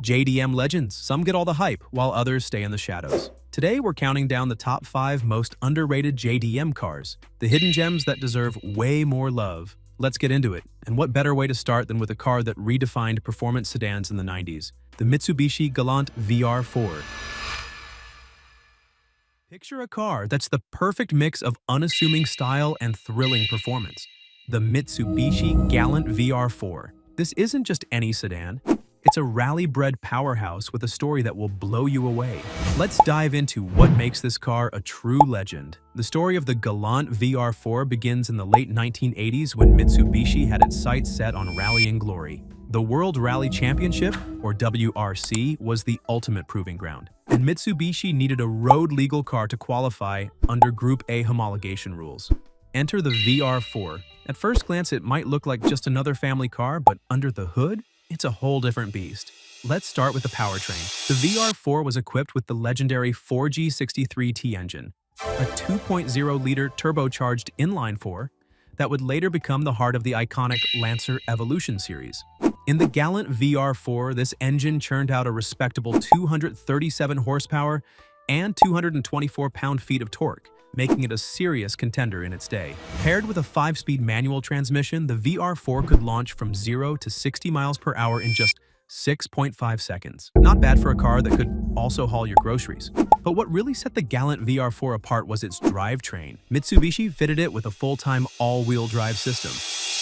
JDM legends, some get all the hype, while others stay in the shadows. Today, we're counting down the top 5 most underrated JDM cars, the hidden gems that deserve way more love. Let's get into it, and what better way to start than with a car that redefined performance sedans in the 90s, the Mitsubishi Galant VR4. Picture a car that's the perfect mix of unassuming style and thrilling performance. The Mitsubishi Galant VR4. This isn't just any sedan. It's a rally-bred powerhouse with a story that will blow you away. Let's dive into what makes this car a true legend. The story of the Galant VR4 begins in the late 1980s when Mitsubishi had its sights set on rallying glory. The World Rally Championship, or WRC, was the ultimate proving ground, and Mitsubishi needed a road-legal car to qualify under Group A homologation rules. Enter the VR4. At first glance, it might look like just another family car, but under the hood, it's a whole different beast. Let's start with the powertrain. The VR4 was equipped with the legendary 4G63T engine, a 2.0-liter turbocharged inline-4 that would later become the heart of the iconic Lancer Evolution series. In the Galant VR4, this engine churned out a respectable 237 horsepower and 224 pound-feet of torque, making it a serious contender in its day. Paired with a 5-speed manual transmission, the VR4 could launch from 0 to 60 miles per hour in just 6.5 seconds. Not bad for a car that could also haul your groceries. But what really set the Galant VR4 apart was its drivetrain. Mitsubishi fitted it with a full-time all-wheel drive system,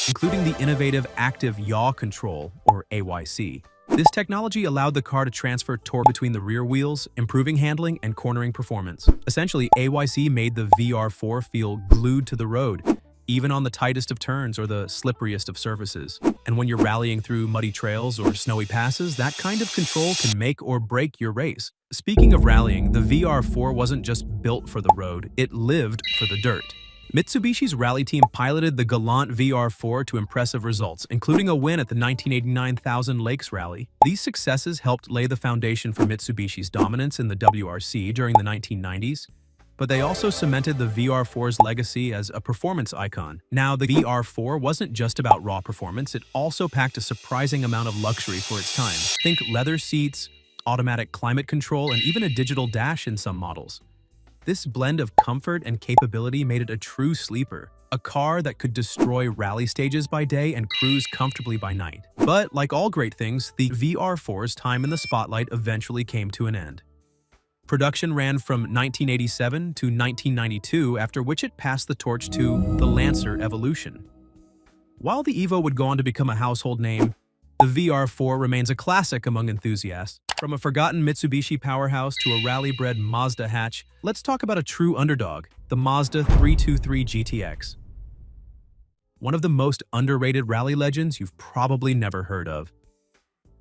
including the innovative Active Yaw Control, or AYC. This technology allowed the car to transfer torque between the rear wheels, improving handling and cornering performance. Essentially, AYC made the VR4 feel glued to the road, even on the tightest of turns or the slipperiest of surfaces. And when you're rallying through muddy trails or snowy passes, that kind of control can make or break your race. Speaking of rallying, the VR4 wasn't just built for the road, it lived for the dirt. Mitsubishi's rally team piloted the Galant VR4 to impressive results, including a win at the 1989 Thousand Lakes Rally. These successes helped lay the foundation for Mitsubishi's dominance in the WRC during the 1990s, but they also cemented the VR4's legacy as a performance icon. Now, the VR4 wasn't just about raw performance, it also packed a surprising amount of luxury for its time. Think leather seats, automatic climate control, and even a digital dash in some models. This blend of comfort and capability made it a true sleeper, a car that could destroy rally stages by day and cruise comfortably by night. But like all great things, the VR4's time in the spotlight eventually came to an end. Production ran from 1987 to 1992, after which it passed the torch to the Lancer Evolution. While the Evo would go on to become a household name, the VR4 remains a classic among enthusiasts. From a forgotten Mitsubishi powerhouse to a rally-bred Mazda hatch, let's talk about a true underdog, the Mazda 323 GTX. One of the most underrated rally legends you've probably never heard of.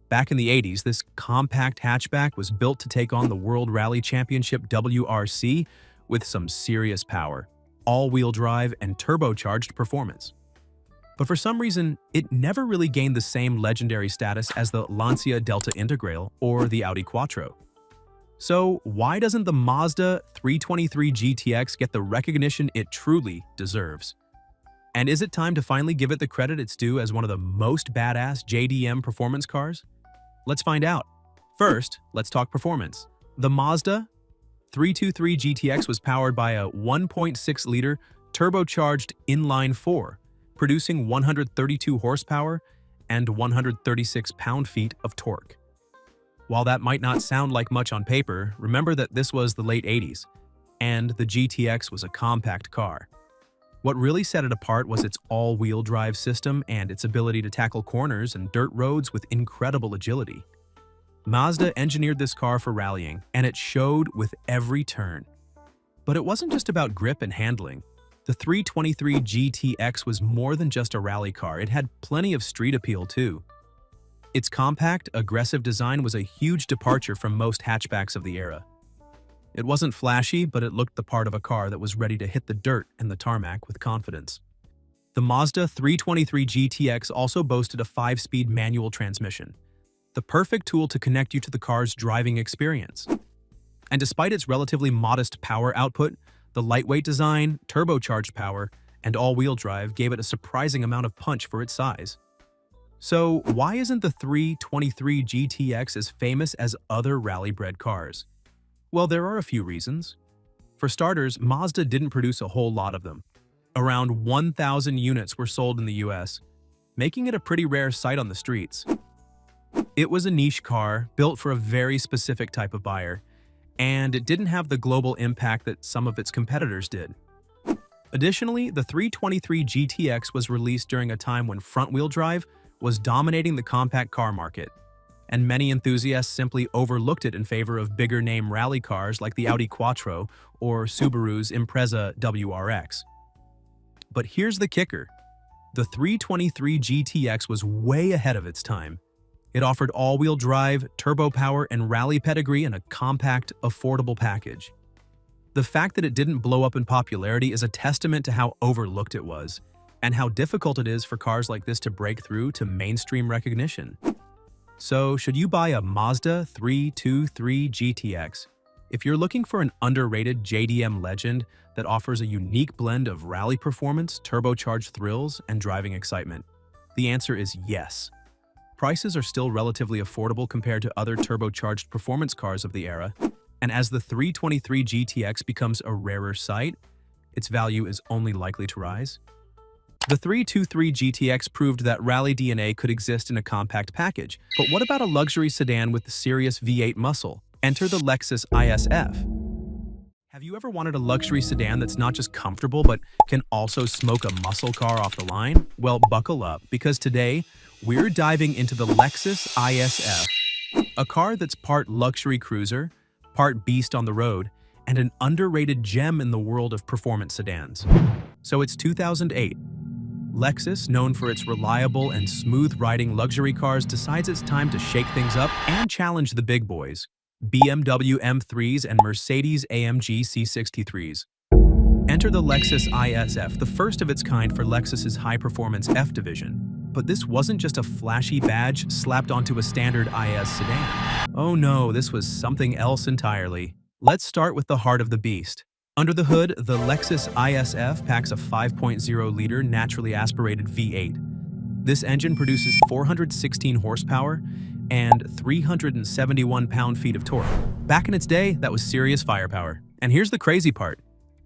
Back in the 80s, this compact hatchback was built to take on the World Rally Championship WRC with some serious power, all-wheel drive, and turbocharged performance. But for some reason, it never really gained the same legendary status as the Lancia Delta Integral or the Audi Quattro. So why doesn't the Mazda 323 GTX get the recognition it truly deserves? And is it time to finally give it the credit it's due as one of the most badass JDM performance cars? Let's find out. First, let's talk performance. The Mazda 323 GTX was powered by a 1.6-liter turbocharged inline-4, producing 132 horsepower and 136 pound-feet of torque. While that might not sound like much on paper, remember that this was the late 80s, and the GTX was a compact car. What really set it apart was its all-wheel drive system and its ability to tackle corners and dirt roads with incredible agility. Mazda engineered this car for rallying, and it showed with every turn. But it wasn't just about grip and handling. The 323 GTX was more than just a rally car, it had plenty of street appeal too. Its compact, aggressive design was a huge departure from most hatchbacks of the era. It wasn't flashy, but it looked the part of a car that was ready to hit the dirt and the tarmac with confidence. The Mazda 323 GTX also boasted a 5-speed manual transmission, the perfect tool to connect you to the car's driving experience. And despite its relatively modest power output, the lightweight design, turbocharged power, and all-wheel drive gave it a surprising amount of punch for its size. So why isn't the 323 GTX as famous as other rally-bred cars? Well, there are a few reasons. For starters, Mazda didn't produce a whole lot of them. Around 1,000 units were sold in the US, making it a pretty rare sight on the streets. It was a niche car built for a very specific type of buyer, and it didn't have the global impact that some of its competitors did. Additionally, the 323 GTX was released during a time when front-wheel drive was dominating the compact car market, and many enthusiasts simply overlooked it in favor of bigger-name rally cars like the Audi Quattro or Subaru's Impreza WRX. But here's the kicker. The 323 GTX was way ahead of its time. It offered all-wheel drive, turbo power, and rally pedigree in a compact, affordable package. The fact that it didn't blow up in popularity is a testament to how overlooked it was, and how difficult it is for cars like this to break through to mainstream recognition. So, should you buy a Mazda 323 GTX? If you're looking for an underrated JDM legend that offers a unique blend of rally performance, turbocharged thrills, and driving excitement, the answer is yes. Prices are still relatively affordable compared to other turbocharged performance cars of the era, and as the 323 GTX becomes a rarer sight, its value is only likely to rise. The 323 GTX proved that rally DNA could exist in a compact package, but what about a luxury sedan with serious V8 muscle? Enter the Lexus ISF. Have you ever wanted a luxury sedan that's not just comfortable but can also smoke a muscle car off the line? Well, buckle up, because today we're diving into the Lexus ISF, a car that's part luxury cruiser, part beast on the road, and an underrated gem in the world of performance sedans. So it's 2008. Lexus, known for its reliable and smooth-riding luxury cars, decides it's time to shake things up and challenge the big boys, BMW M3s and Mercedes-AMG C63s. Enter the Lexus ISF, the first of its kind for Lexus's high-performance F division. But this wasn't just a flashy badge slapped onto a standard IS sedan. Oh no, this was something else entirely. Let's start with the heart of the beast. Under the hood, the Lexus ISF packs a 5.0-liter naturally aspirated V8. This engine produces 416 horsepower and 371 pound-feet of torque. Back in its day, that was serious firepower. And here's the crazy part.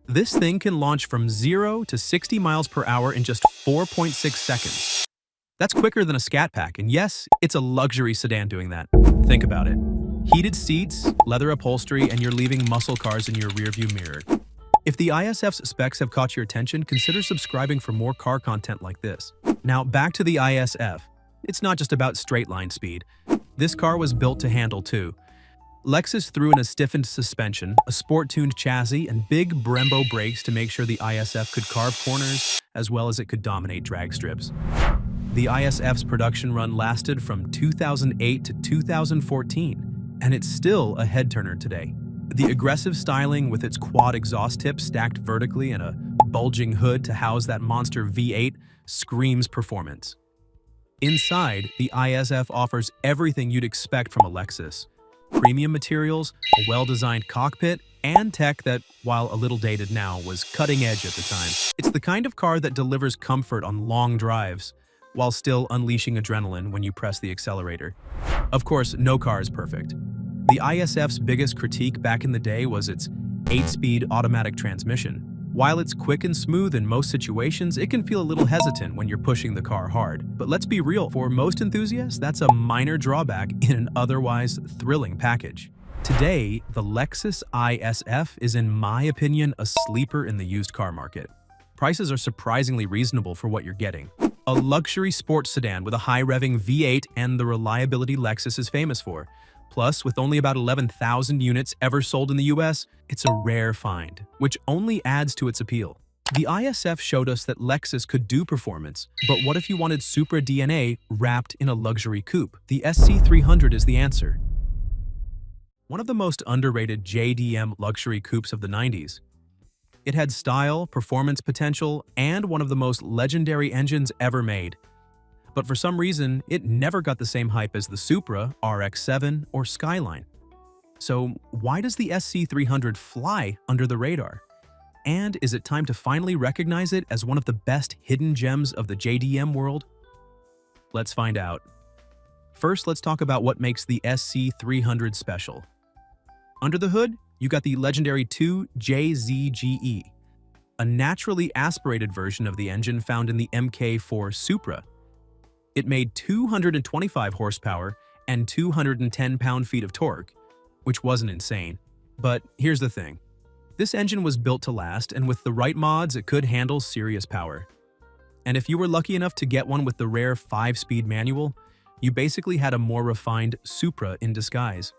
This thing can launch from 0 to 60 miles per hour in just 4.6 seconds. That's quicker than a Scat Pack, and yes, it's a luxury sedan doing that. Think about it. Heated seats, leather upholstery, and you're leaving muscle cars in your rearview mirror. If the ISF's specs have caught your attention, consider subscribing for more car content like this. Now, back to the ISF. It's not just about straight-line speed. This car was built to handle too. Lexus threw in a stiffened suspension, a sport-tuned chassis, and big Brembo brakes to make sure the ISF could carve corners as well as it could dominate drag strips. The ISF's production run lasted from 2008 to 2014. And it's still a head-turner today. The aggressive styling with its quad exhaust tips stacked vertically and a bulging hood to house that monster V8 screams performance. Inside, the ISF offers everything you'd expect from a Lexus. Premium materials, a well-designed cockpit, and tech that, while a little dated now, was cutting edge at the time. It's the kind of car that delivers comfort on long drives, while still unleashing adrenaline when you press the accelerator. Of course, no car is perfect. The ISF's biggest critique back in the day was its 8-speed automatic transmission. While it's quick and smooth in most situations, it can feel a little hesitant when you're pushing the car hard. But let's be real, for most enthusiasts, that's a minor drawback in an otherwise thrilling package. Today, the Lexus ISF is, in my opinion, a sleeper in the used car market. Prices are surprisingly reasonable for what you're getting. A luxury sports sedan with a high-revving V8 and the reliability Lexus is famous for. Plus, with only about 11,000 units ever sold in the US, it's a rare find, which only adds to its appeal. The ISF showed us that Lexus could do performance, but what if you wanted Supra DNA wrapped in a luxury coupe? The SC300 is the answer. One of the most underrated JDM luxury coupes of the 90s. It had style, performance potential, and one of the most legendary engines ever made. But for some reason, it never got the same hype as the Supra, RX-7, or Skyline. So why does the SC300 fly under the radar? And is it time to finally recognize it as one of the best hidden gems of the JDM world? Let's find out. First, let's talk about what makes the SC300 special. Under the hood, you got the legendary 2JZGE, a naturally aspirated version of the engine found in the MK4 Supra. It made 225 horsepower and 210 pound-feet of torque, which wasn't insane. But here's the thing. This engine was built to last, and with the right mods, it could handle serious power. And if you were lucky enough to get one with the rare 5-speed manual, you basically had a more refined Supra in disguise.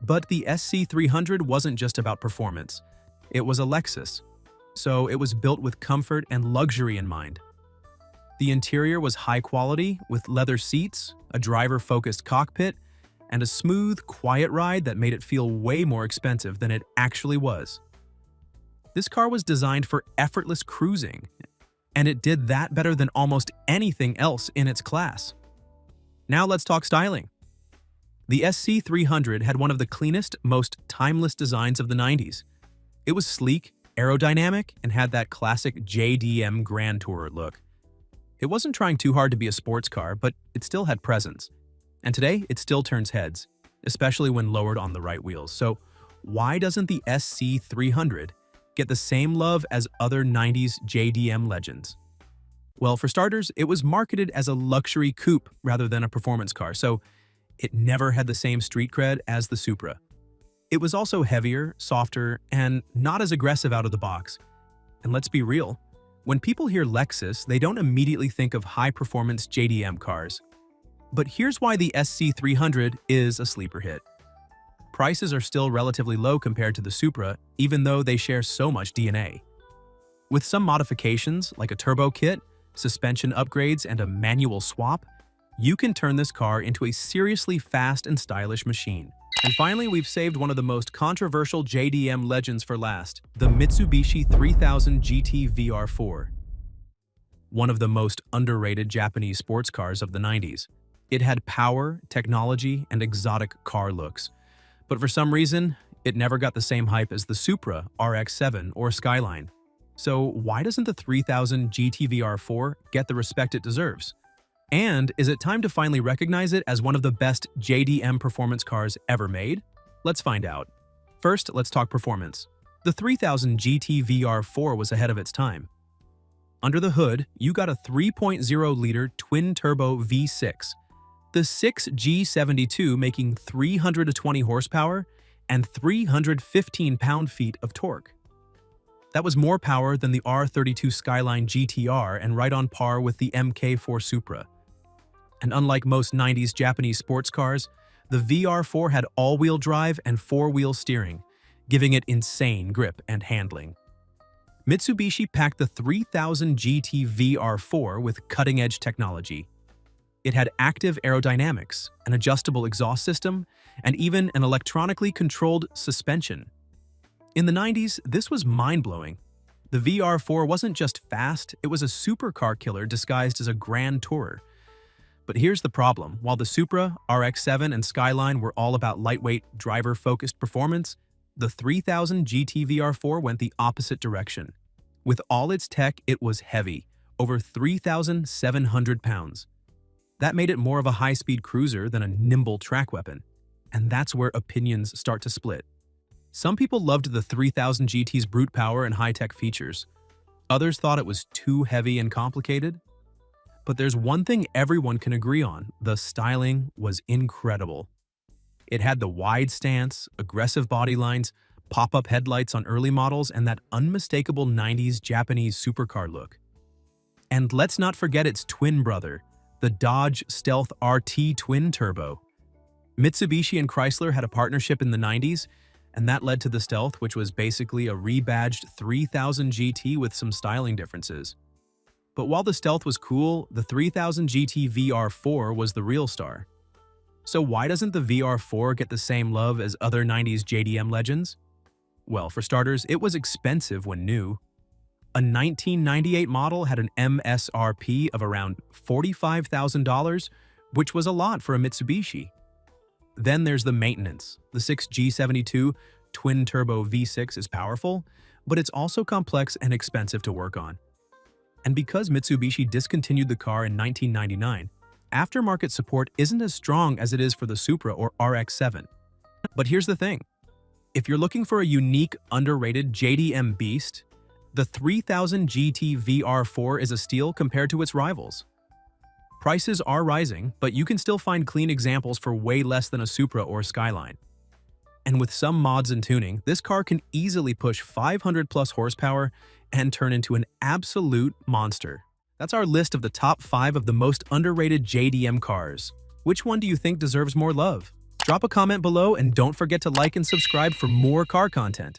But the SC300 wasn't just about performance. It was a Lexus, so it was built with comfort and luxury in mind. The interior was high quality, with leather seats, a driver-focused cockpit, and a smooth, quiet ride that made it feel way more expensive than it actually was. This car was designed for effortless cruising, and it did that better than almost anything else in its class. Now let's talk styling. The SC300 had one of the cleanest, most timeless designs of the 90s. It was sleek, aerodynamic, and had that classic JDM Grand Tourer look. It wasn't trying too hard to be a sports car, but it still had presence. And today, it still turns heads, especially when lowered on the right wheels. So why doesn't the SC300 get the same love as other 90s JDM legends? Well, for starters, it was marketed as a luxury coupe rather than a performance car, so it never had the same street cred as the Supra. It was also heavier, softer, and not as aggressive out of the box. And let's be real, when people hear Lexus, they don't immediately think of high-performance JDM cars. But here's why the SC300 is a sleeper hit. Prices are still relatively low compared to the Supra, even though they share so much DNA. With some modifications, like a turbo kit, suspension upgrades, and a manual swap, you can turn this car into a seriously fast and stylish machine. And finally, we've saved one of the most controversial JDM legends for last, the Mitsubishi 3000 GT VR4. One of the most underrated Japanese sports cars of the 90s. It had power, technology, and exotic car looks. But for some reason, it never got the same hype as the Supra, RX-7, or Skyline. So why doesn't the 3000 GT VR4 get the respect it deserves? And is it time to finally recognize it as one of the best JDM performance cars ever made? Let's find out. First, let's talk performance. The 3000 GT VR4 was ahead of its time. Under the hood, you got a 3.0-liter twin-turbo V6, the 6G72 making 320 horsepower and 315 pound-feet of torque. That was more power than the R32 Skyline GT-R and right on par with the MK4 Supra. And unlike most 90s Japanese sports cars, the VR4 had all-wheel drive and four-wheel steering, giving it insane grip and handling. Mitsubishi packed the 3000 GT VR4 with cutting-edge technology. It had active aerodynamics, an adjustable exhaust system, and even an electronically controlled suspension. In the 90s, this was mind-blowing. The VR4 wasn't just fast, it was a supercar killer disguised as a grand tourer. But here's the problem. While the Supra, RX-7, and Skyline were all about lightweight, driver-focused performance, the 3000 GT VR4 went the opposite direction. With all its tech, it was heavy, over 3,700 pounds. That made it more of a high-speed cruiser than a nimble track weapon. And that's where opinions start to split. Some people loved the 3000 GT's brute power and high-tech features. Others thought it was too heavy and complicated. But there's one thing everyone can agree on: the styling was incredible. It had the wide stance, aggressive body lines, pop-up headlights on early models, and that unmistakable 90s Japanese supercar look. And let's not forget its twin brother, the Dodge Stealth RT twin-turbo. Mitsubishi and Chrysler had a partnership in the 90s, and that led to the Stealth, which was basically a rebadged 3000 GT with some styling differences. But while the Stealth was cool, the 3000 GT VR4 was the real star. So why doesn't the VR4 get the same love as other 90s JDM legends? Well, for starters, it was expensive when new. A 1998 model had an MSRP of around $45,000, which was a lot for a Mitsubishi. Then there's the maintenance. The 6G72 twin-turbo V6 is powerful, but it's also complex and expensive to work on. And because Mitsubishi discontinued the car in 1999, aftermarket support isn't as strong as it is for the Supra or RX-7. But here's the thing. If you're looking for a unique, underrated JDM beast, the 3000 GT VR4 is a steal compared to its rivals. Prices are rising, but you can still find clean examples for way less than a Supra or Skyline. And with some mods and tuning, this car can easily push 500 plus horsepower and turn into an absolute monster. That's our list of the top 5 of the most underrated JDM cars. Which one do you think deserves more love? Drop a comment below and don't forget to like and subscribe for more car content.